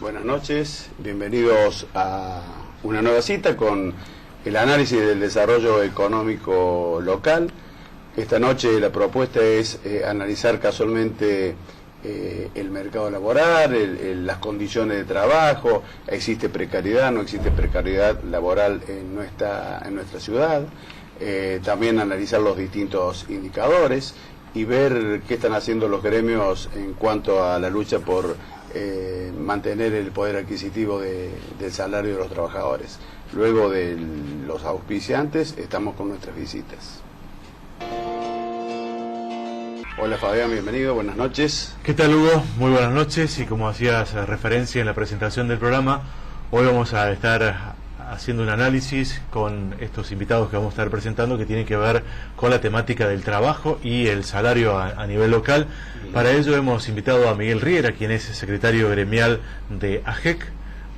Buenas noches, bienvenidos a una nueva cita con el análisis del desarrollo económico local. Esta noche la propuesta es analizar casualmente el mercado laboral, las condiciones de trabajo, existe precariedad, no existe precariedad laboral en nuestra ciudad, también analizar los distintos indicadores y ver qué están haciendo los gremios en cuanto a la lucha por mantener el poder adquisitivo del salario de los trabajadores. Luego de los auspiciantes estamos con nuestras visitas. Hola Fabián, bienvenido, buenas noches. ¿Qué tal, Hugo? Muy buenas noches, y como hacías referencia en la presentación del programa, hoy vamos a estar haciendo un análisis con estos invitados que vamos a estar presentando, que tienen que ver con la temática del trabajo y el salario a nivel local. Para ello hemos invitado a Miguel Riera, quien es secretario gremial de AGEC,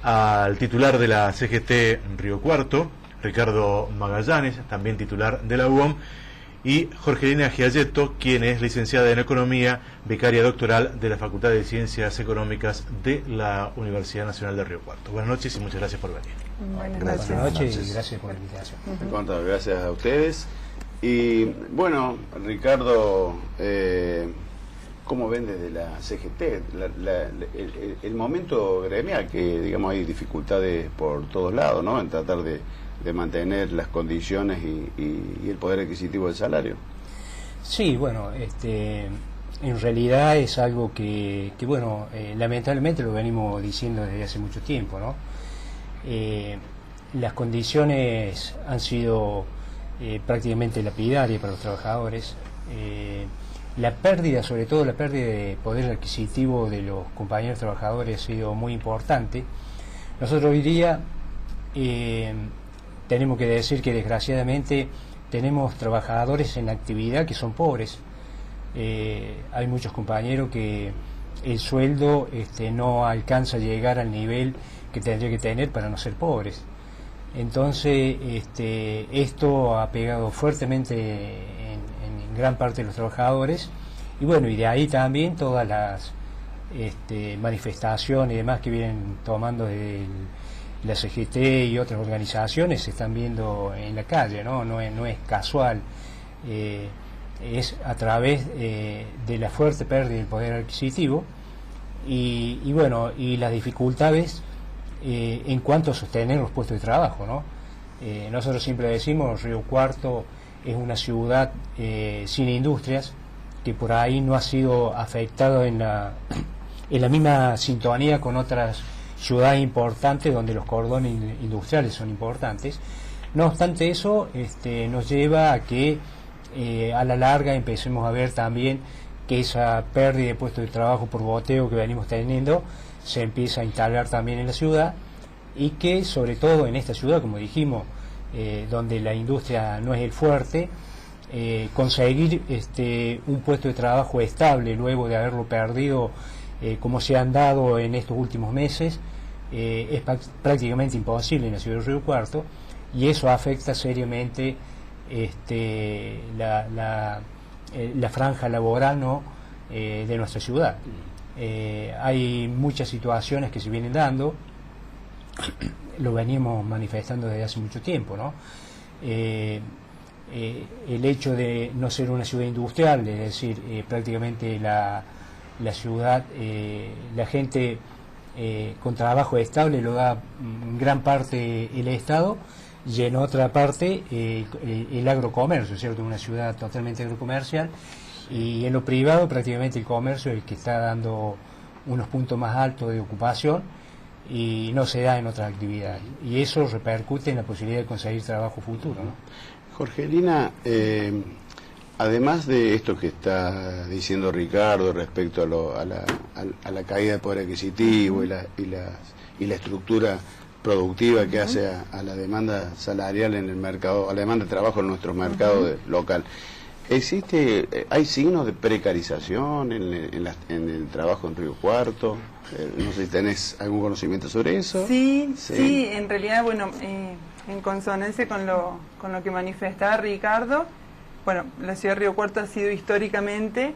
al titular de la CGT Río Cuarto, Ricardo Magallanes, también titular de la UOM, y Jorgelina Gialletto, quien es licenciada en Economía, becaria doctoral de la Facultad de Ciencias Económicas de la Universidad Nacional de Río Cuarto. Buenas noches y muchas gracias por venir. Buenas noches y gracias por la invitación. Gracias a ustedes. Y bueno, Ricardo, ¿cómo ven desde la CGT el momento gremial, que digamos hay dificultades por todos lados, ¿no?, en tratar de mantener las condiciones y el poder adquisitivo del salario? Sí, bueno, en realidad es algo que bueno, lamentablemente lo venimos diciendo desde hace mucho tiempo, ¿no? Las condiciones han sido prácticamente lapidarias para los trabajadores. La pérdida, sobre todo la pérdida de poder adquisitivo de los compañeros trabajadores, ha sido muy importante. Nosotros hoy día tenemos que decir que desgraciadamente tenemos trabajadores en actividad que son pobres. Hay muchos compañeros que el sueldo no alcanza a llegar al nivel que tendría que tener para no ser pobres. Entonces esto ha pegado fuertemente en gran parte de los trabajadores, y bueno, y de ahí también todas las manifestaciones y demás que vienen tomando de la CGT y otras organizaciones se están viendo en la calle, no es casual, es a través de la fuerte pérdida del poder adquisitivo y bueno, y las dificultades en cuanto a sostener los puestos de trabajo, ¿no? Nosotros siempre decimos, Río Cuarto es una ciudad sin industrias, que por ahí no ha sido afectado en la misma sintonía con otras ciudades importantes donde los cordones industriales son importantes. No obstante eso, nos lleva a que a la larga empecemos a ver también que esa pérdida de puestos de trabajo por boteo que venimos teniendo se empieza a instalar también en la ciudad, y que sobre todo en esta ciudad, como dijimos, donde la industria no es el fuerte, conseguir un puesto de trabajo estable luego de haberlo perdido como se han dado en estos últimos meses, es prácticamente imposible en la ciudad de Río Cuarto, y eso afecta seriamente la franja laboral, ¿no?, de nuestra ciudad. Hay muchas situaciones que se vienen dando, lo venimos manifestando desde hace mucho tiempo, ¿no? El hecho de no ser una ciudad industrial, es decir, prácticamente la ciudad, la gente con trabajo estable lo da en gran parte el Estado, y en otra parte el agrocomercio, ¿cierto? Una ciudad totalmente agrocomercial, y en lo privado prácticamente el comercio es el que está dando unos puntos más altos de ocupación y no se da en otras actividades, y eso repercute en la posibilidad de conseguir trabajo futuro, ¿no? Jorgelina, además de esto que está diciendo Ricardo respecto a la caída de poder adquisitivo y la estructura productiva que hace a la demanda salarial en el mercado, a la demanda de trabajo en nuestro mercado local, ¿hay signos de precarización en el trabajo en Río Cuarto? No sé si tenés algún conocimiento sobre eso. Sí, en realidad, bueno, en consonancia con lo que manifestaba Ricardo, bueno, la ciudad de Río Cuarto ha sido históricamente,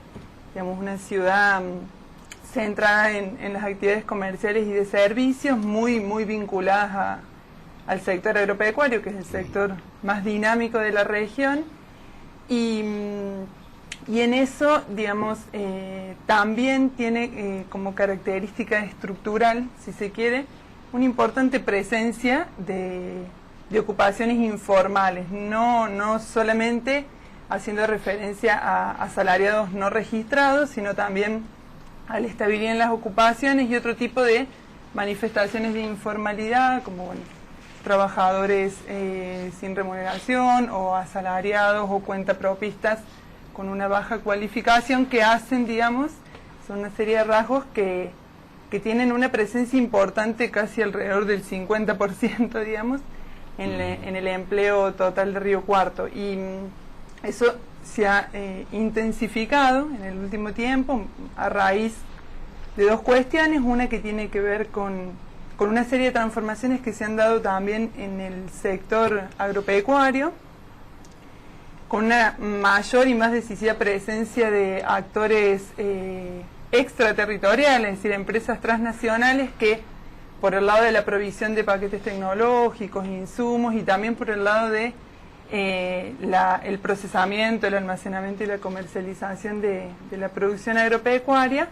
digamos, una ciudad centrada en las actividades comerciales y de servicios, muy vinculadas al sector agropecuario, que es el sector más dinámico de la región, y en eso, digamos, también tiene como característica estructural, si se quiere, una importante presencia de ocupaciones informales, no solamente haciendo referencia a asalariados no registrados, sino también a la estabilidad en las ocupaciones y otro tipo de manifestaciones de informalidad, como trabajadores sin remuneración o asalariados o cuentapropistas con una baja cualificación, que hacen, digamos, son una serie de rasgos que tienen una presencia importante, casi alrededor del 50%, digamos, en el empleo total de Río Cuarto. Y eso se ha intensificado en el último tiempo a raíz de dos cuestiones, una que tiene que ver con una serie de transformaciones que se han dado también en el sector agropecuario, con una mayor y más decisiva presencia de actores extraterritoriales, es decir, empresas transnacionales que, por el lado de la provisión de paquetes tecnológicos, insumos, y también por el lado de el procesamiento, el almacenamiento y la comercialización de la producción agropecuaria,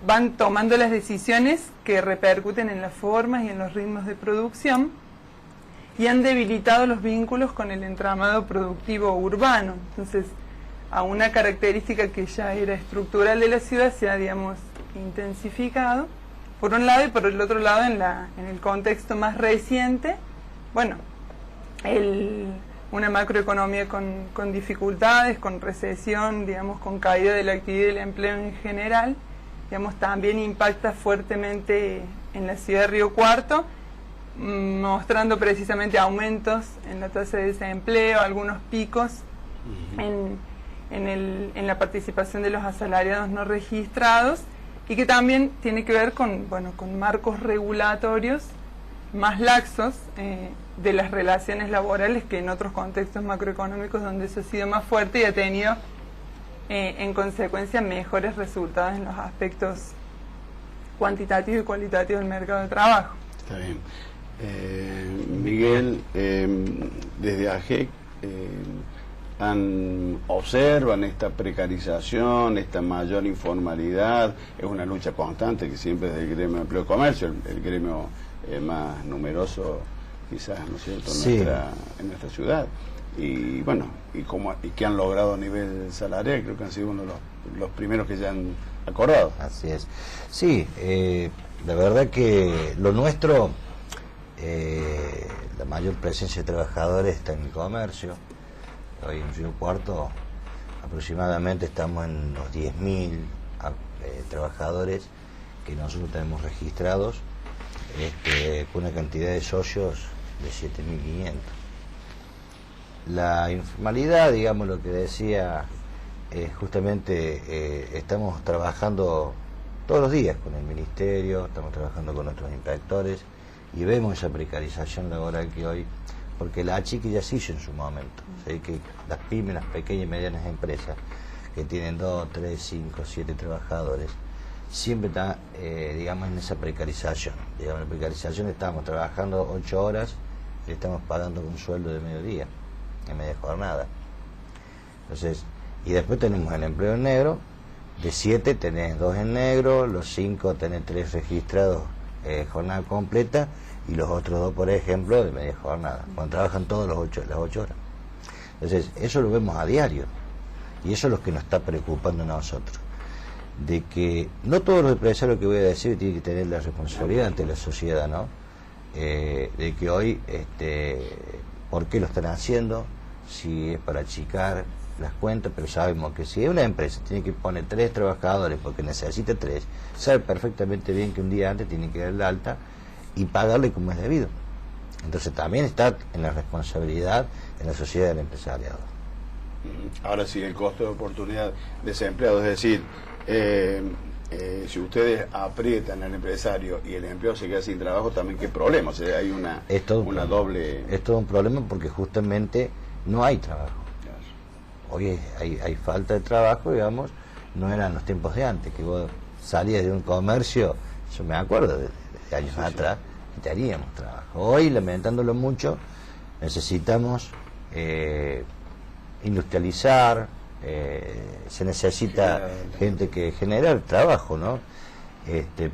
van tomando las decisiones que repercuten en las formas y en los ritmos de producción, y han debilitado los vínculos con el entramado productivo urbano. Entonces, a una característica que ya era estructural de la ciudad se ha, digamos, intensificado, por un lado, y por el otro lado, en el contexto más reciente, bueno, una macroeconomía con dificultades, con recesión, digamos, con caída de la actividad y del empleo en general, digamos, también impacta fuertemente en la ciudad de Río Cuarto, mostrando precisamente aumentos en la tasa de desempleo, algunos picos en la participación de los asalariados no registrados, y que también tiene que ver con marcos regulatorios más laxos de las relaciones laborales que en otros contextos macroeconómicos donde eso ha sido más fuerte y ha tenido en consecuencia mejores resultados en los aspectos cuantitativos y cualitativos del mercado de trabajo. Está bien. Miguel, desde AGEC observan esta precarización, esta mayor informalidad. Es una lucha constante que siempre desde el gremio de empleo y comercio, el gremio más numeroso quizás, ¿no es cierto?, sí, en nuestra ciudad. Y bueno, y que han logrado a nivel salarial, creo que han sido uno de los primeros que ya han acordado. Así es. Sí, la verdad que lo nuestro, la mayor presencia de trabajadores está en el comercio. Hoy en Río Cuarto aproximadamente estamos en los 10.000 trabajadores que nosotros tenemos registrados, con una cantidad de socios de 7.500. La informalidad, digamos, lo que decía, justamente estamos trabajando todos los días con el ministerio, estamos trabajando con nuestros inspectores y vemos esa precarización laboral que hoy, porque la achique ya se hizo en su momento. O sea, que las pymes, las pequeñas y medianas empresas que tienen 2, 3, 5, 7 trabajadores, siempre está, digamos, en esa precarización. Digamos, en la precarización estamos trabajando 8 horas y le estamos pagando con un sueldo de mediodía, en media jornada. Entonces, y después tenemos el empleo en negro. De 7 tenés 2 en negro, los 5 tenés 3 registrados jornada completa, y los otros 2, por ejemplo, de media jornada, cuando trabajan todos las 8 horas. Entonces, eso lo vemos a diario, y eso es lo que nos está preocupando a nosotros, de que no todos los empresarios que voy a decir tienen que tener la responsabilidad ante la sociedad, ¿no? De que hoy, ¿por qué lo están haciendo? Si es para achicar las cuentas, pero sabemos que si una empresa tiene que poner 3 trabajadores porque necesita 3, sabe perfectamente bien que un día antes tiene que dar el alta y pagarle como es debido. Entonces también está en la responsabilidad en la sociedad del empresariado. Ahora sí, el costo de oportunidad de desempleado, es decir, si ustedes aprietan al empresario y el empleado se queda sin trabajo, también qué problema. O sea, hay una doble... Es todo un problema porque justamente no hay trabajo. Hoy hay falta de trabajo, digamos, no eran los tiempos de antes, que vos salías de un comercio, yo me acuerdo de años atrás, y teníamos trabajo. Hoy, lamentándolo mucho, necesitamos industrializar, se necesita gente que generar trabajo, ¿no?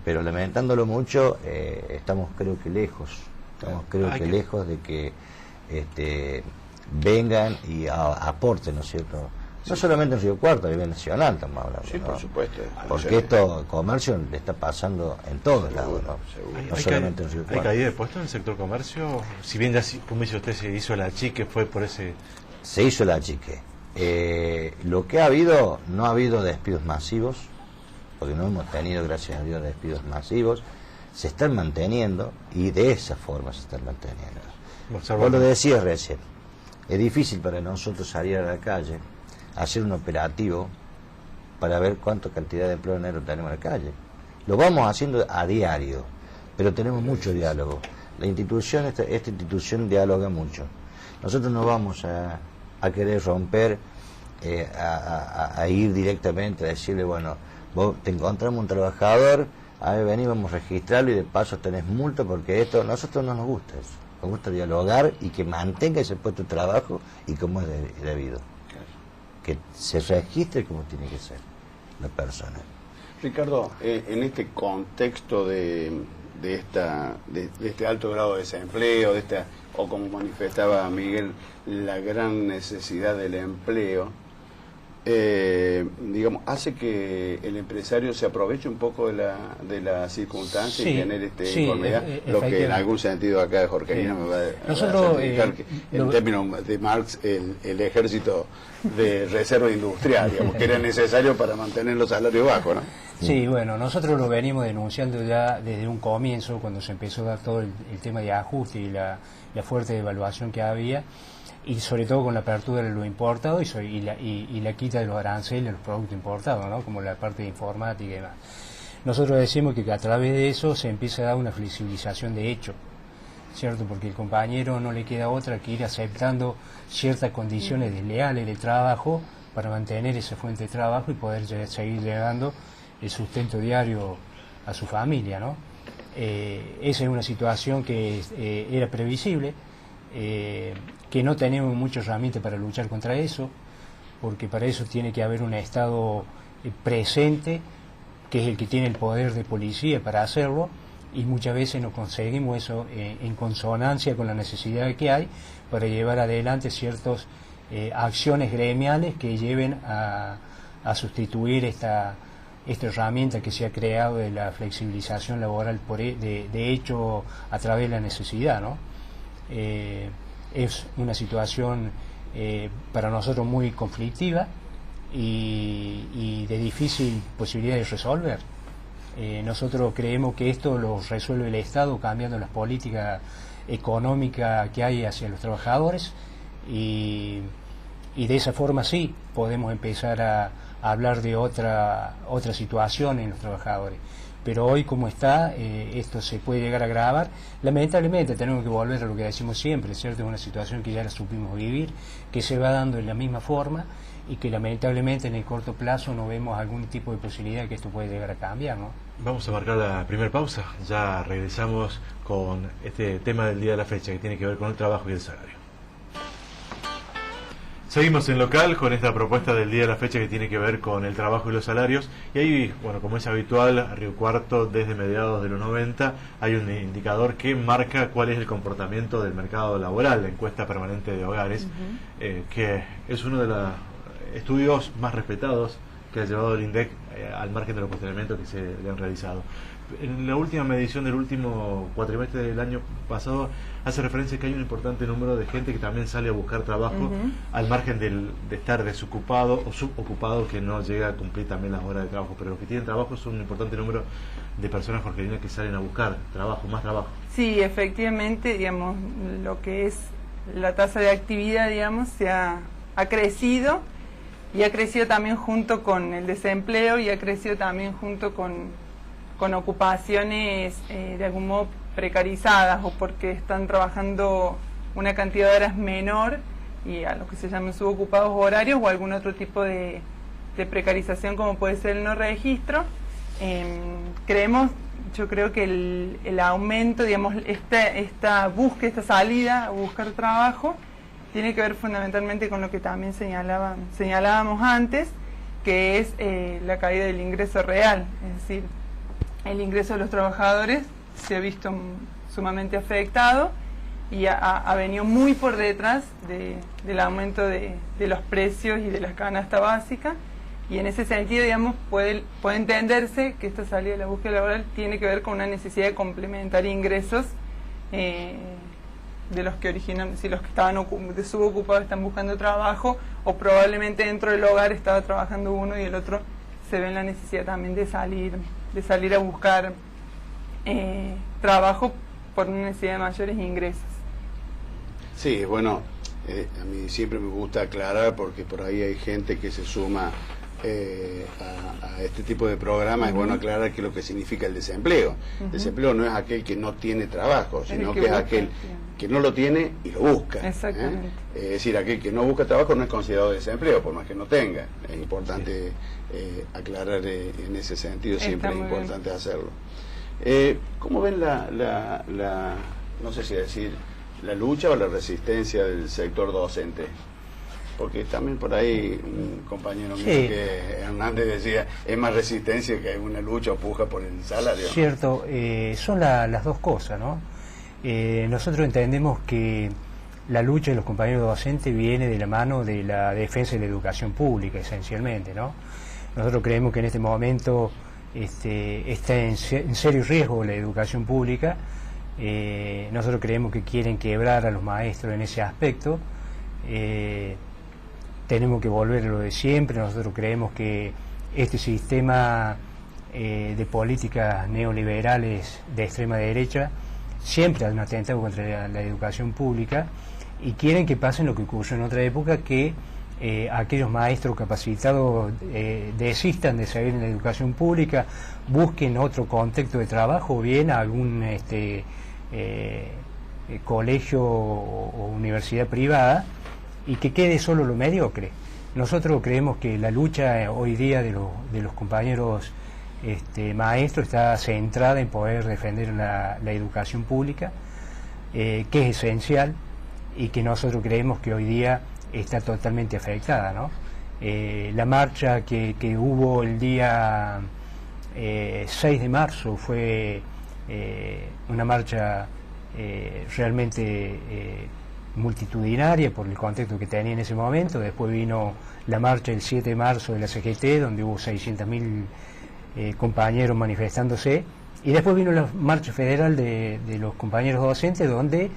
Pero lamentándolo mucho, estamos creo que lejos, lejos de que vengan y aporten, ¿no es cierto? No solamente en Río Cuarto, a nivel nacional estamos hablando, Sí, ¿no? por supuesto. Porque esto, comercio, le está pasando en todos lados, ¿no? No solamente en Río ¿Hay Cuarto. caída de puestos en el sector comercio? Si bien ya, como dice usted, se hizo la chique, fue por ese... Se hizo la chique. Lo que ha habido, no ha habido despidos masivos, porque no hemos tenido, gracias a Dios, despidos masivos. Se están manteniendo y de esa forma se están manteniendo. Vos lo decías recién, es difícil para nosotros salir a la calle, hacer un operativo para ver cuánta cantidad de empleo negro tenemos en la calle. Lo vamos haciendo a diario, pero tenemos mucho diálogo. La institución, esta institución dialoga mucho. Nosotros no vamos a querer romper, a ir directamente a decirle, bueno, vos te encontramos un trabajador, a ver, vení, vamos a registrarlo y de paso tenés multa, porque esto, a nosotros no nos gusta eso. Nos gusta dialogar y que mantenga ese puesto de trabajo y como es debido. Que se registre como tiene que ser la persona. Ricardo, en este contexto de este alto grado de desempleo, o como manifestaba Miguel, la gran necesidad del empleo, digamos, hace que el empresario se aproveche un poco de la circunstancia y tener conformidad, lo que en algún sentido acá Jorgelina me va a certificar, que en términos de Marx, el ejército de reserva industrial, digamos, que era necesario para mantener los salarios bajos, ¿no? Sí, bueno, nosotros lo venimos denunciando ya desde un comienzo, cuando se empezó a dar todo el tema de ajuste y la fuerte devaluación que había, y sobre todo con la apertura de lo importado y la quita de los aranceles de los productos importados, ¿no? Como la parte de informática y demás. Nosotros decimos que a través de eso se empieza a dar una flexibilización de hecho, ¿cierto? Porque el compañero no le queda otra que ir aceptando ciertas condiciones desleales de trabajo para mantener esa fuente de trabajo y poder seguir llegando el sustento diario a su familia, ¿no? Esa es una situación que era previsible, que no tenemos muchas herramientas para luchar contra eso, porque para eso tiene que haber un Estado presente, que es el que tiene el poder de policía para hacerlo, y muchas veces no conseguimos eso en consonancia con la necesidad que hay para llevar adelante ciertas acciones gremiales que lleven a sustituir esta herramienta que se ha creado de la flexibilización laboral de hecho a través de la necesidad, ¿no? Es una situación para nosotros muy conflictiva y de difícil posibilidad de resolver. Nosotros creemos que esto lo resuelve el Estado cambiando las políticas económicas que hay hacia los trabajadores y de esa forma sí podemos empezar a hablar de otra situación en los trabajadores. Pero hoy como está, esto se puede llegar a agravar. Lamentablemente tenemos que volver a lo que decimos siempre, ¿cierto? Es una situación que ya la supimos vivir, que se va dando en la misma forma y que lamentablemente en el corto plazo no vemos algún tipo de posibilidad de que esto puede llegar a cambiar, ¿no? Vamos a marcar la primera pausa. Ya regresamos con este tema del día de la fecha que tiene que ver con el trabajo y el salario. Seguimos en local con esta propuesta del día de la fecha que tiene que ver con el trabajo y los salarios. Y ahí, bueno, como es habitual, Río Cuarto desde mediados de los 90 hay un indicador que marca cuál es el comportamiento del mercado laboral, la encuesta permanente de hogares, que es uno de los estudios más respetados que ha llevado el INDEC al margen de los cuestionamientos que se le han realizado. En la última medición del último cuatrimestre del año pasado hace referencia a que hay un importante número de gente que también sale a buscar trabajo al margen de estar desocupado o subocupado, que no llega a cumplir también las horas de trabajo, pero los que tienen trabajo son un importante número de personas, Jorgelina, que salen a buscar trabajo, más trabajo. Sí, efectivamente, digamos, lo que es la tasa de actividad, digamos, ha crecido y ha crecido también junto con el desempleo y ha crecido también junto con ocupaciones de algún modo precarizadas o porque están trabajando una cantidad de horas menor y a lo que se llaman subocupados horarios o algún otro tipo de precarización como puede ser el no registro. Yo creo que el aumento, digamos, esta búsqueda, esta salida a buscar trabajo, tiene que ver fundamentalmente con lo que también señalábamos antes, que es la caída del ingreso real, es decir, el ingreso de los trabajadores se ha visto sumamente afectado y ha venido muy por detrás del aumento de los precios y de la canasta básica, y en ese sentido, digamos, puede entenderse que esta salida de la búsqueda laboral tiene que ver con una necesidad de complementar ingresos de los que originan, si los que estaban de subocupados están buscando trabajo, o probablemente dentro del hogar estaba trabajando uno y el otro se ve en la necesidad también de salir a buscar trabajo por una necesidad de mayores ingresos. Sí, bueno, a mí siempre me gusta aclarar, porque por ahí hay gente que se suma a este tipo de programas. Es bueno aclarar qué es lo que significa el desempleo. El desempleo no es aquel que no tiene trabajo, sino que es aquel que no lo tiene y lo busca. Exactamente. Es decir, aquel que no busca trabajo no es considerado desempleo, por más que no tenga. Es importante aclarar en ese sentido, siempre es importante hacerlo. ¿Cómo ven no sé si decir, la lucha o la resistencia del sector docente? Porque también por ahí un compañero mío, que Hernández, decía, es más resistencia que una lucha o puja por el salario. Cierto, son las dos cosas, ¿no? Nosotros entendemos que la lucha de los compañeros docentes viene de la mano de la defensa de la educación pública, esencialmente, ¿no? Nosotros creemos que en este momento está en serio riesgo la educación pública. Nosotros creemos que quieren quebrar a los maestros en ese aspecto. Tenemos que volver a lo de siempre. Nosotros creemos que este sistema de políticas neoliberales de extrema derecha siempre han atentado contra la educación pública, y quieren que pase lo que ocurrió en otra época, que aquellos maestros capacitados desistan de seguir en la educación pública, busquen otro contexto de trabajo, o bien algún colegio o universidad privada, y que quede solo lo mediocre. Nosotros creemos que la lucha hoy día de los compañeros maestros está centrada en poder defender la educación pública, que es esencial, y que nosotros creemos que hoy día está totalmente afectada, ¿no? La marcha que hubo el día 6 de marzo fue una marcha realmente multitudinaria por el contexto que tenía en ese momento. Después vino la marcha el 7 de marzo de la CGT, donde hubo 600.000 compañeros manifestándose, y después vino la marcha federal de los compañeros docentes, donde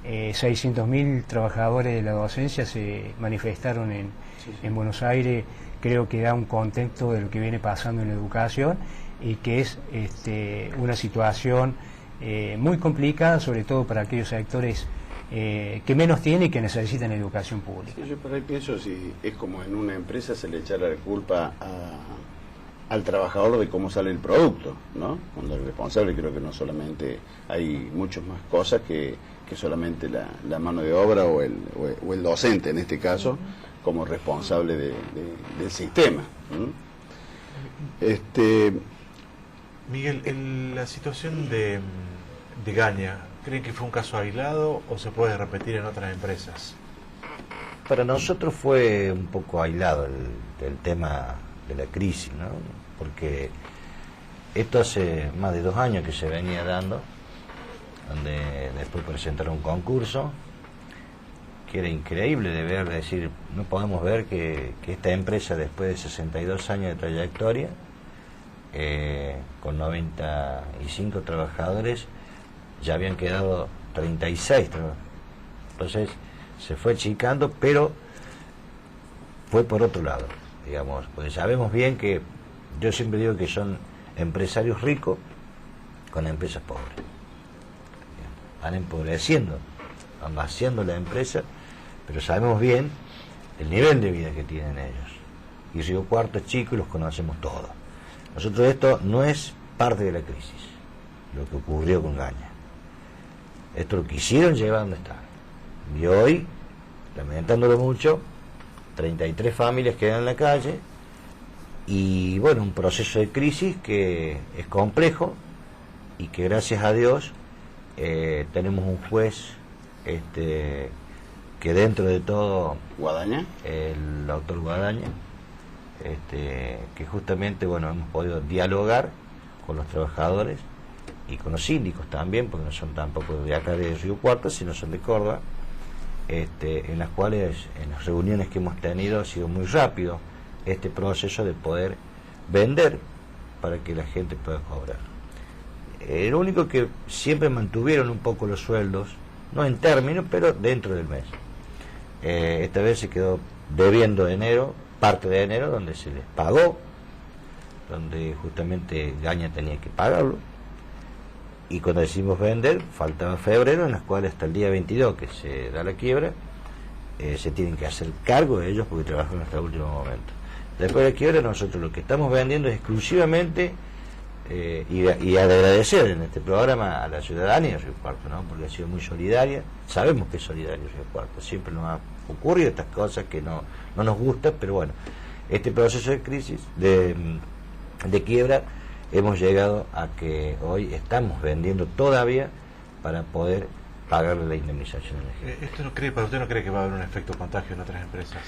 600.000 trabajadores de la docencia se manifestaron en Buenos Aires. Creo que da un contexto de lo que viene pasando en la educación, y que es una situación muy complicada, sobre todo para aquellos sectores que menos tienen y que necesitan educación pública. Sí, yo por ahí pienso, si es como en una empresa se le echara la culpa al trabajador de cómo sale el producto, ¿no? Cuando el responsable, creo que no solamente, hay muchas más cosas que solamente la mano de obra o el docente, en este caso, como responsable del sistema. Miguel, en la situación de Gaña, ¿creen que fue un caso aislado o se puede repetir en otras empresas? Para nosotros fue un poco aislado el tema de la crisis, ¿no? Porque esto hace más de 2 años que se venía dando, donde después presentaron un concurso que era increíble de ver, decir, no podemos ver que esta empresa, después de 62 años de trayectoria, con 95 trabajadores, ya habían quedado 36 trabajadores. Entonces se fue achicando, pero fue por otro lado, digamos, porque sabemos bien que, yo siempre digo que son empresarios ricos con empresas pobres. Van empobreciendo, van vaciando la empresa, pero sabemos bien el nivel de vida que tienen ellos. Y Río Cuarto es chico y los conocemos todos. Nosotros, esto no es parte de la crisis, lo que ocurrió con Gaña. Esto lo quisieron llevar donde está. Y hoy, lamentándolo mucho, 33 familias quedan en la calle, y bueno, un proceso de crisis que es complejo y que gracias a Dios tenemos un juez que dentro de todo, Guadaña, el doctor Guadaña, que justamente bueno, hemos podido dialogar con los trabajadores y con los síndicos también, porque no son tampoco de acá de Río Cuarto, sino son de Córdoba, en las cuales en las reuniones que hemos tenido ha sido muy rápido este proceso de poder vender para que la gente pueda cobrar. Lo único que siempre mantuvieron un poco los sueldos, no en términos, pero dentro del mes. Esta vez se quedó debiendo de enero, parte de enero, donde se les pagó, donde justamente Gaña tenía que pagarlo, y cuando decimos vender, faltaba febrero, en las cuales hasta el día 22 que se da la quiebra, se tienen que hacer cargo de ellos porque trabajan hasta el último momento. Después de la quiebra, nosotros lo que estamos vendiendo es exclusivamente, y agradecer en este programa a la ciudadanía de Río Cuarto, ¿no? Porque ha sido muy solidaria, sabemos que es solidario Río Cuarto, siempre nos ha ocurrido estas cosas que no nos gustan, pero bueno, este proceso de crisis, de quiebra, hemos llegado a que hoy estamos vendiendo todavía para poder pagarle la indemnización a la gente. ¿Para usted no cree que va a haber un efecto contagio en otras empresas?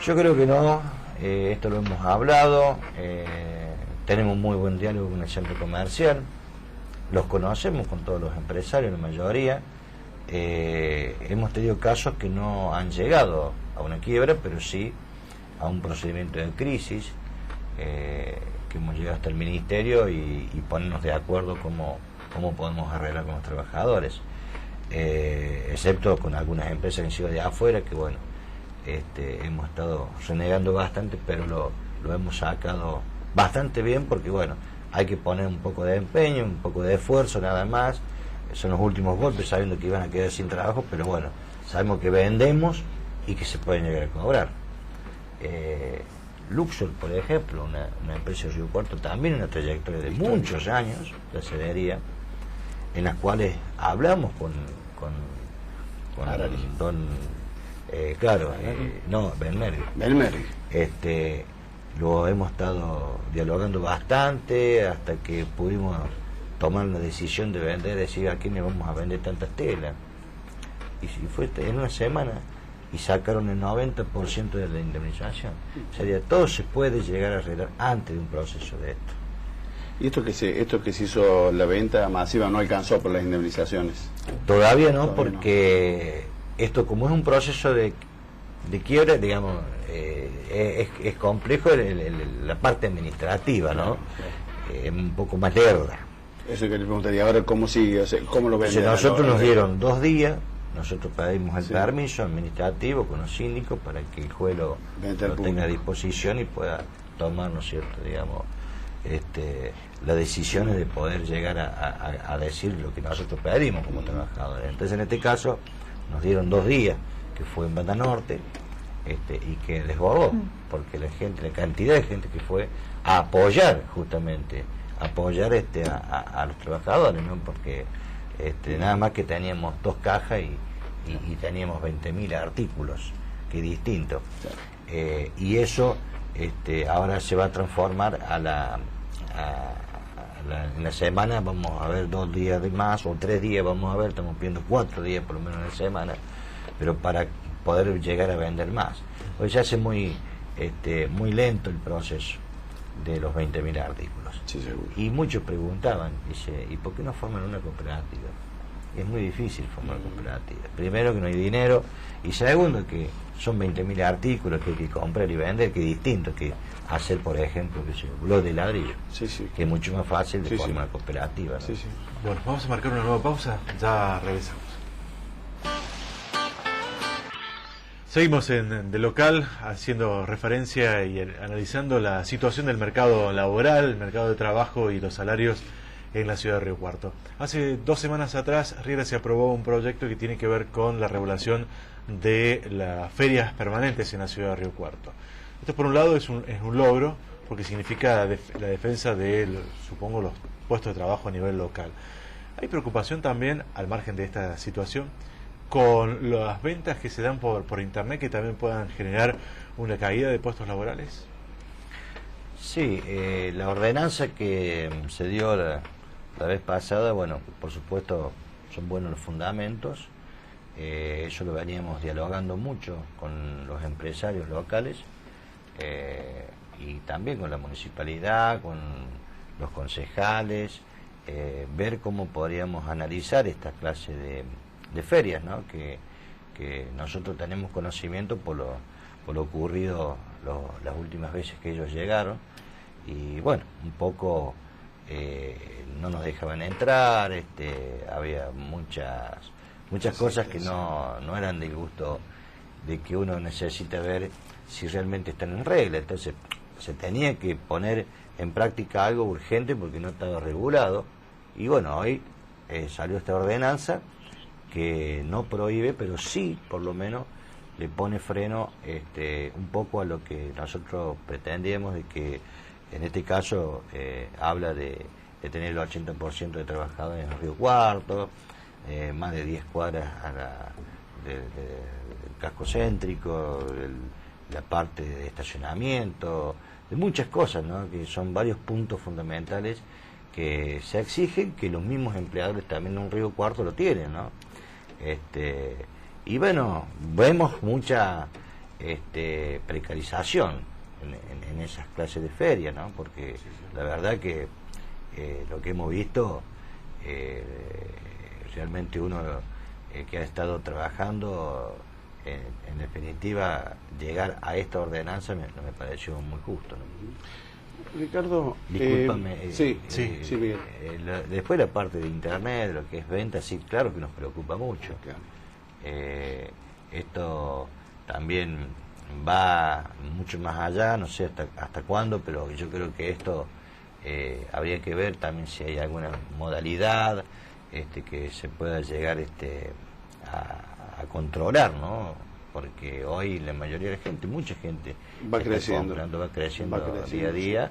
Yo creo que no, esto lo hemos hablado, tenemos muy buen diálogo con el centro comercial, los conocemos con todos los empresarios, la mayoría, hemos tenido casos que no han llegado a una quiebra, pero sí a un procedimiento de crisis, que hemos llegado hasta el ministerio y ponernos de acuerdo cómo podemos arreglar con los trabajadores, excepto con algunas empresas que han sido de afuera, que bueno, hemos estado renegando bastante, pero lo hemos sacado bastante bien, porque bueno, hay que poner un poco de empeño, un poco de esfuerzo nada más. Son los últimos golpes, sabiendo que iban a quedar sin trabajo, pero bueno, sabemos que vendemos y que se pueden llegar a cobrar. Luxor, por ejemplo, una empresa de Río Cuarto, también una trayectoria de muchos años, la cedería, en las cuales hablamos con don Belmeri. Lo hemos estado dialogando bastante hasta que pudimos tomar la decisión de vender, decir a quién le vamos a vender tantas telas. Y fue en una semana y sacaron el 90% de la indemnización. O sea, todo se puede llegar a arreglar antes de un proceso de esto. ¿Y esto que se hizo la venta masiva no alcanzó por las indemnizaciones? Todavía no, porque esto, como es un proceso de quiebra, digamos, es complejo la parte administrativa, ¿no? Es un poco más lerda. Eso que le preguntaría ahora, ¿cómo sigue? O sea, ¿cómo lo venden? Nosotros nos dieron 2 días, nosotros pedimos el permiso administrativo con los síndicos para que el juez lo tenga a disposición y pueda tomar, ¿no es cierto?, digamos, las decisiones de poder llegar a decir lo que nosotros pedimos como trabajadores. Entonces, en este caso, nos dieron 2 días, que fue en Banda Norte, y que desbordó, porque la cantidad de gente que fue a apoyar justamente, a los trabajadores, ¿no? Porque nada más que teníamos 2 cajas y teníamos 20.000 artículos, que es distinto. Y eso ahora se va a transformar en la semana. Vamos a ver 2 días de más o 3 días, vamos a ver, estamos viendo 4 días por lo menos en la semana, pero para poder llegar a vender más. Hoy se hace muy lento el proceso de los 20.000 artículos. Sí, seguro. Y muchos preguntaban, dice, ¿y por qué no forman una cooperativa? Es muy difícil formar una cooperativa. Primero, que no hay dinero, y segundo, que son 20.000 artículos que hay que comprar y vender, que es distinto que hacer, por ejemplo, blog de ladrillo, que es mucho más fácil de formar una cooperativa, ¿no? Bueno, vamos a marcar una nueva pausa, ya regresamos. Seguimos en De Local, haciendo referencia y analizando la situación del mercado laboral, el mercado de trabajo y los salarios en la ciudad de Río Cuarto. Hace 2 semanas atrás, Riera se aprobó un proyecto que tiene que ver con la regulación de las ferias permanentes en la ciudad de Río Cuarto. Esto, por un lado, es un logro, porque significa la defensa de, supongo, los puestos de trabajo a nivel local. ¿Hay preocupación también, al margen de esta situación, con las ventas que se dan por internet, que también puedan generar una caída de puestos laborales? Sí, la ordenanza que se dio la vez pasada, bueno, por supuesto son buenos los fundamentos, eso lo veníamos dialogando mucho con los empresarios locales y también con la municipalidad, con los concejales, ver cómo podríamos analizar esta clase de ferias, ¿no? que nosotros tenemos conocimiento por lo ocurrido las últimas veces que ellos llegaron, y bueno, un poco no nos dejaban entrar, había muchas cosas que no eran del gusto de que uno necesita ver si realmente están en regla. Entonces se tenía que poner en práctica algo urgente porque no estaba regulado, y bueno, hoy salió esta ordenanza que no prohíbe, pero sí por lo menos le pone freno un poco a lo que nosotros pretendíamos, de que en este caso habla de tener el 80% de trabajadores en el Río Cuarto, más de 10 cuadras del casco céntrico, la parte de estacionamiento, de muchas cosas, ¿no? Que son varios puntos fundamentales que se exigen, que los mismos empleadores también en un Río Cuarto lo tienen, ¿no? Y bueno, vemos mucha precarización en esas clases de ferias, ¿no? Porque la verdad que lo que hemos visto, realmente uno que ha estado trabajando, en definitiva, llegar a esta ordenanza no me pareció muy justo, ¿no? Ricardo, discúlpame. Sí, bien. Después la parte de internet, lo que es venta, sí, claro que nos preocupa mucho. Claro. Esto también va mucho más allá, no sé hasta cuándo, pero yo creo que esto habría que ver también si hay alguna modalidad que se pueda llegar a controlar, ¿no? Porque hoy la mayoría de la gente, mucha gente va creciendo día a día,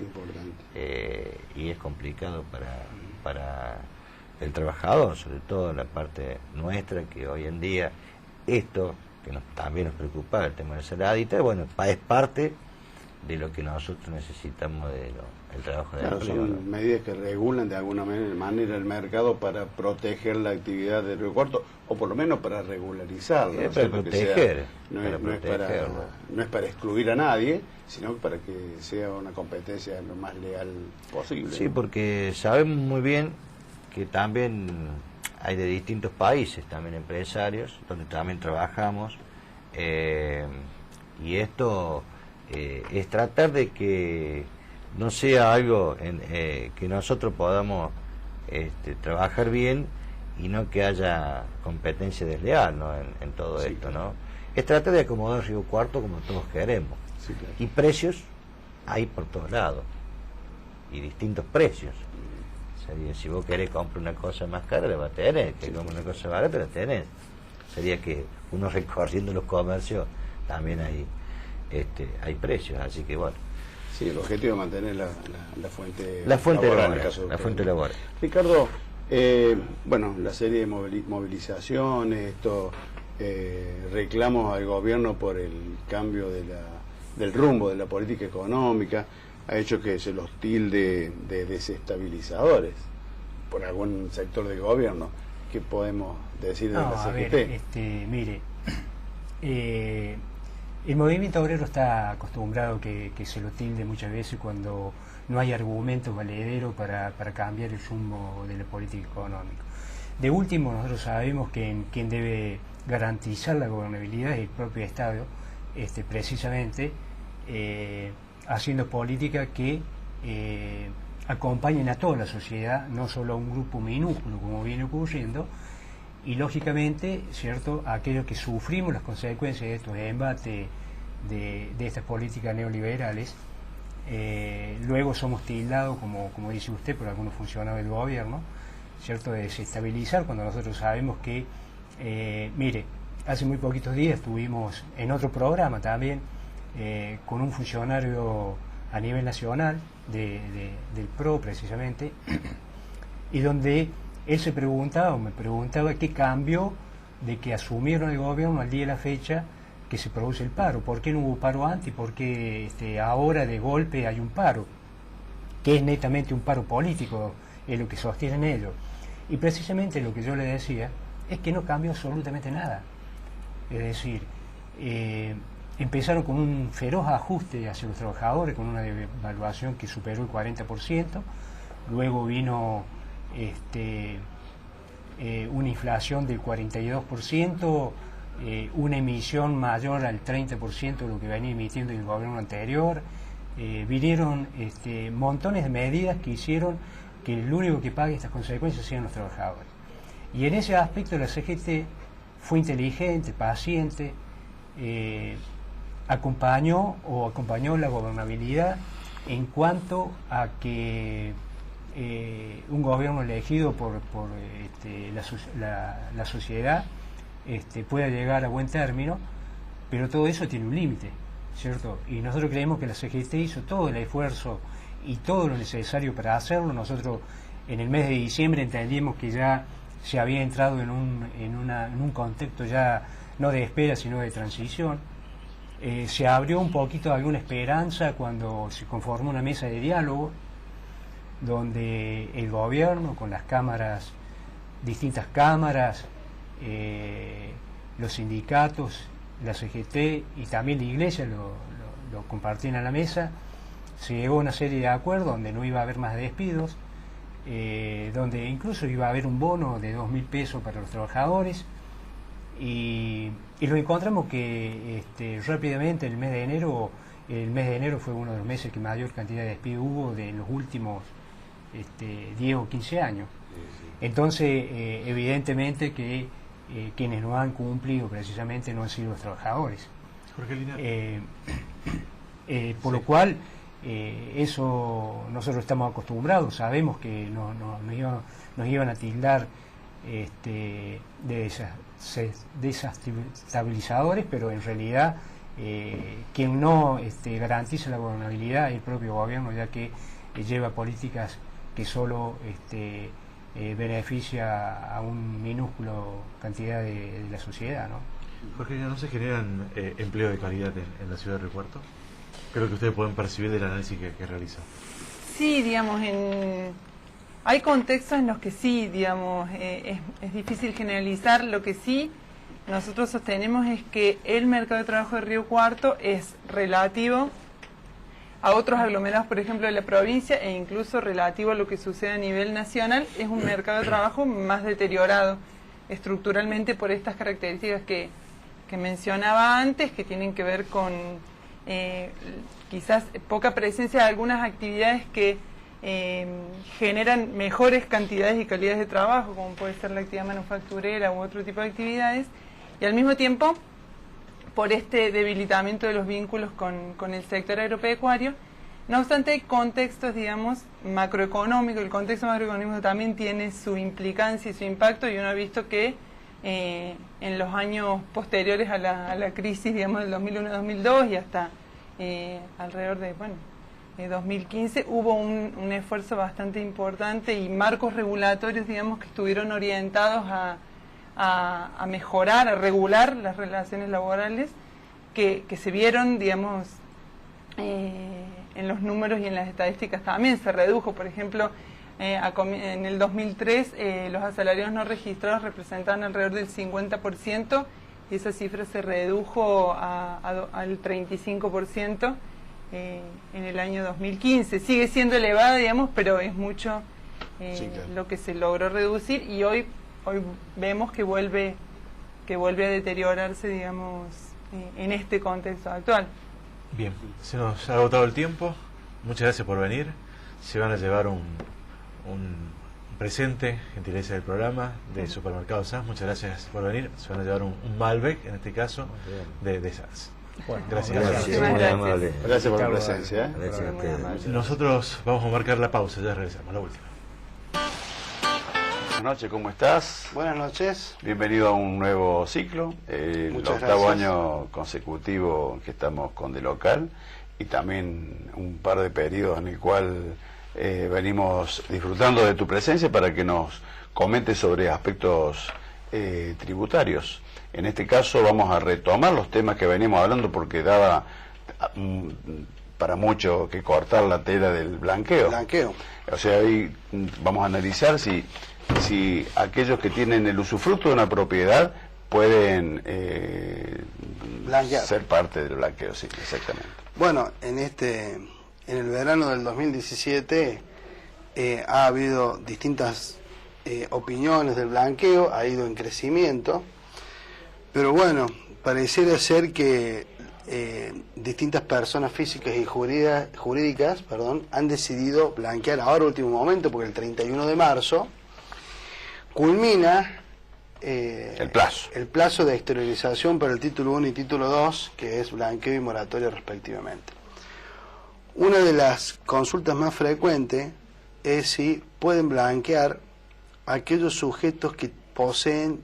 y es complicado para el trabajador, sobre todo la parte nuestra, que hoy en día esto que también nos preocupa, el tema del salario, bueno, es parte de lo que nosotros necesitamos del trabajo de claro, empleo, son ¿no? medidas que regulan de alguna manera el mercado para proteger la actividad del Río Cuarto, o por lo menos para regularizarla. Es para proteger. No es para excluir a nadie, sino para que sea una competencia lo más leal posible. Sí, porque sabemos muy bien que también hay de distintos países, también empresarios, donde también trabajamos, y esto es tratar de que no sea algo que nosotros podamos trabajar bien y no que haya competencia desleal, ¿no? en todo Sí, esto, claro. ¿no? Es tratar de acomodar Río Cuarto como todos queremos. Sí, claro. Y precios hay por todos lados, y distintos precios. Sería, si vos querés comprar una cosa más cara, la vas a tener; que comprar una cosa barata, la tenés. Sería que uno recorriendo los comercios también hay precios, así que bueno. Sí, el objetivo es mantener la fuente laboral, en el caso de la fuente laboral. Ricardo, bueno, la serie de movilizaciones, reclamos al gobierno por el cambio del rumbo de la política económica, ha hecho que se los tilde de desestabilizadores por algún sector del gobierno. ¿Qué podemos decir de la CGT? A ver, mire, el movimiento obrero está acostumbrado que se lo tilde muchas veces cuando no hay argumentos valederos para cambiar el rumbo de la política económica. De último, nosotros sabemos que quien debe garantizar la gobernabilidad es el propio Estado, precisamente haciendo políticas que acompañen a toda la sociedad, no solo a un grupo minúsculo como viene ocurriendo, y lógicamente, ¿cierto?, a aquellos que sufrimos las consecuencias de estos embates de estas políticas neoliberales, luego somos tildados, como dice usted, por algunos funcionarios del gobierno, ¿cierto?, de desestabilizar, cuando nosotros sabemos que, mire, hace muy poquitos días estuvimos en otro programa también, con un funcionario a nivel nacional del PRO precisamente, y donde él me preguntaba qué cambió de que asumieron el gobierno al día de la fecha que se produce el paro. ¿Por qué no hubo paro antes? ¿Por qué ahora de golpe hay un paro? que es netamente un paro político, es lo que sostienen ellos. Y precisamente lo que yo le decía es que no cambió absolutamente nada. Es decir, empezaron con un feroz ajuste hacia los trabajadores, con una devaluación que superó el 40%, luego vino una inflación del 42%, una emisión mayor al 30% de lo que venía emitiendo el gobierno anterior, vinieron montones de medidas que hicieron que el único que pague estas consecuencias sean los trabajadores. Y en ese aspecto la CGT fue inteligente, paciente, acompañó la gobernabilidad en cuanto a que un gobierno elegido por la sociedad pueda llegar a buen término, pero todo eso tiene un límite, ¿cierto? Y nosotros creemos que la CGT hizo todo el esfuerzo y todo lo necesario para hacerlo. Nosotros en el mes de diciembre entendimos que ya se había entrado en un contexto ya no de espera sino de transición. Se abrió un poquito alguna esperanza cuando se conformó una mesa de diálogo donde el gobierno con las cámaras, distintas cámaras, los sindicatos, la CGT y también la iglesia lo compartían a la mesa. Se llegó a una serie de acuerdos donde no iba a haber más despidos, donde incluso iba a haber un bono de 2.000 pesos para los trabajadores, y lo encontramos que rápidamente el mes de enero fue uno de los meses que mayor cantidad de despidos hubo de los últimos 10 o 15 años. Entonces evidentemente que quienes no han cumplido precisamente no han sido los trabajadores. Por lo cual eso nosotros estamos acostumbrados, sabemos que nos iban a tildar de desestabilizadores, pero en realidad quien no garantiza la gobernabilidad es el propio gobierno, ya que lleva políticas que solo beneficia a un minúsculo cantidad de la sociedad, ¿no? Jorge, ¿no se generan empleo de calidad en la ciudad de Río Cuarto? Creo que ustedes pueden percibir del análisis que realiza. Sí, digamos, hay contextos en los que sí, digamos, es difícil generalizar. Lo que sí nosotros sostenemos es que el mercado de trabajo de Río Cuarto es relativo a otros aglomerados, por ejemplo, de la provincia, e incluso relativo a lo que sucede a nivel nacional. Es un mercado de trabajo más deteriorado estructuralmente por estas características que mencionaba antes, que tienen que ver con quizás poca presencia de algunas actividades que generan mejores cantidades y calidades de trabajo, como puede ser la actividad manufacturera u otro tipo de actividades, y al mismo tiempo por este debilitamiento de los vínculos con el sector agropecuario. No obstante, hay contextos, digamos, macroeconómicos. El contexto macroeconómico también tiene su implicancia y su impacto, y uno ha visto que en los años posteriores a la crisis, digamos, del 2001-2002 y hasta alrededor de 2015, hubo un esfuerzo bastante importante y marcos regulatorios, digamos, que estuvieron orientados a mejorar, a regular las relaciones laborales, que se vieron, digamos, en los números y en las estadísticas también. Se redujo, por ejemplo, en el 2003 los asalariados no registrados representaban alrededor del 50%, y esa cifra se redujo al 35% en el año 2015. Sigue siendo elevada, digamos, pero es mucho sí, claro, lo que se logró reducir, y hoy vemos que vuelve a deteriorarse, digamos, en este contexto actual. Bien, se nos ha agotado el tiempo. Muchas gracias por venir. Se van a llevar un presente, gentileza del programa, de Supermercado Sanz. Muchas gracias por venir. Se van a llevar un Malbec, en este caso, de Sanz. Bueno, gracias. Gracias por la presencia. Gracias. Nosotros vamos a marcar la pausa, ya regresamos, la última. Buenas noches, ¿cómo estás? Buenas noches. Bienvenido a un nuevo ciclo, el Muchas octavo gracias. año consecutivo que estamos con De Local, y también un par de periodos en el cual venimos disfrutando de tu presencia para que nos comentes sobre aspectos tributarios. En este caso vamos a retomar los temas que venimos hablando, porque para mucho que cortar la tela del blanqueo. O sea, ahí vamos a analizar si aquellos que tienen el usufructo de una propiedad pueden ser parte del blanqueo, sí, exactamente. Bueno, en el verano del 2017 ha habido distintas opiniones del blanqueo, ha ido en crecimiento, pero bueno, pareciera ser que distintas personas físicas y jurídicas han decidido blanquear ahora último momento, porque el 31 de marzo culmina el plazo de exteriorización para el título 1 y título 2, que es blanqueo y moratoria respectivamente. Una de las consultas más frecuentes es si pueden blanquear aquellos sujetos que poseen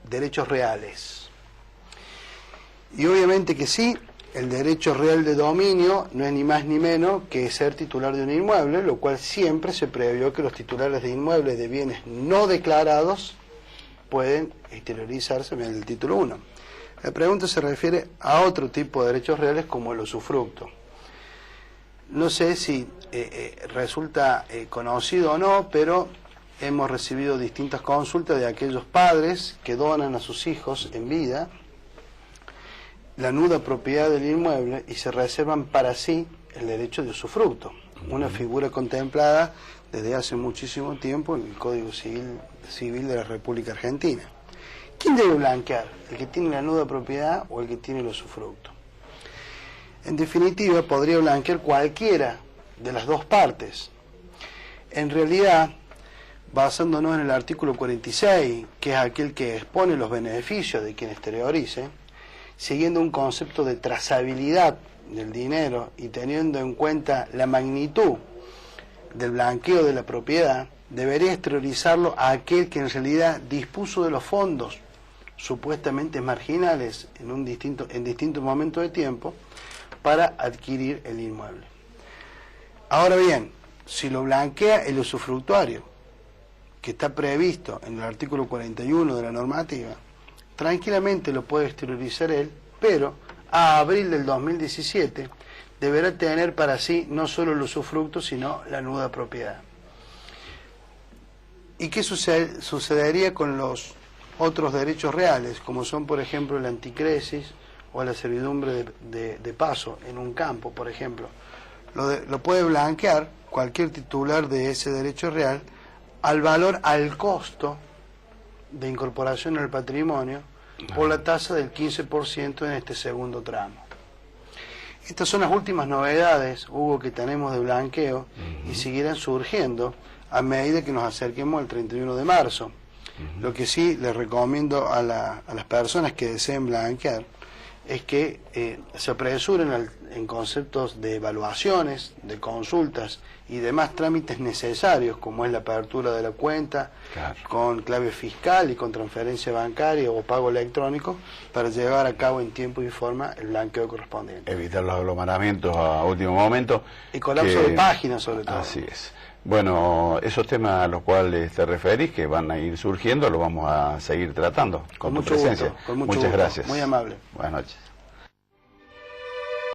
derechos reales. Y obviamente que sí, el derecho real de dominio no es ni más ni menos que ser titular de un inmueble, lo cual siempre se previó que los titulares de inmuebles de bienes no declarados pueden exteriorizarse en el título 1. La pregunta se refiere a otro tipo de derechos reales como el usufructo. No sé si resulta conocido o no, pero hemos recibido distintas consultas de aquellos padres que donan a sus hijos en vida la nuda propiedad del inmueble y se reservan para sí el derecho de usufructo, una figura contemplada desde hace muchísimo tiempo en el Código Civil de la República Argentina. ¿Quién debe blanquear? ¿El que tiene la nuda propiedad o el que tiene el usufructo? En definitiva, podría blanquear cualquiera de las dos partes. En realidad, basándonos en el artículo 46, que es aquel que expone los beneficios de quien exteriorice, siguiendo un concepto de trazabilidad del dinero y teniendo en cuenta la magnitud del blanqueo de la propiedad, debería exteriorizarlo a aquel que en realidad dispuso de los fondos supuestamente marginales en distintos momentos de tiempo para adquirir el inmueble. Ahora bien, si lo blanquea el usufructuario, que está previsto en el artículo 41 de la normativa, tranquilamente lo puede exteriorizar él, pero a abril del 2017 deberá tener para sí no solo el usufructo, sino la nuda propiedad. ¿Y qué sucedería con los otros derechos reales, como son, por ejemplo, el anticresis o la servidumbre de paso en un campo, por ejemplo? Lo puede blanquear cualquier titular de ese derecho real al valor, al costo de incorporación al patrimonio por la tasa del 15% en este segundo tramo. Estas son las últimas novedades, Hugo, que tenemos de blanqueo y seguirán surgiendo a medida que nos acerquemos al 31 de marzo. Lo que sí les recomiendo a las personas que deseen blanquear es que se apresuren en conceptos de evaluaciones, de consultas y demás trámites necesarios, como es la apertura de la cuenta, con clave fiscal y con transferencia bancaria o pago electrónico, para llevar a cabo en tiempo y forma el blanqueo correspondiente. Evitar los aglomeramientos a último momento. Y colapso de páginas, sobre todo. Así es. Bueno, esos temas a los cuales te referís, que van a ir surgiendo, los vamos a seguir tratando con tu presencia. Gusto, con mucho Muchas gusto. gracias. Muy amable. Buenas noches.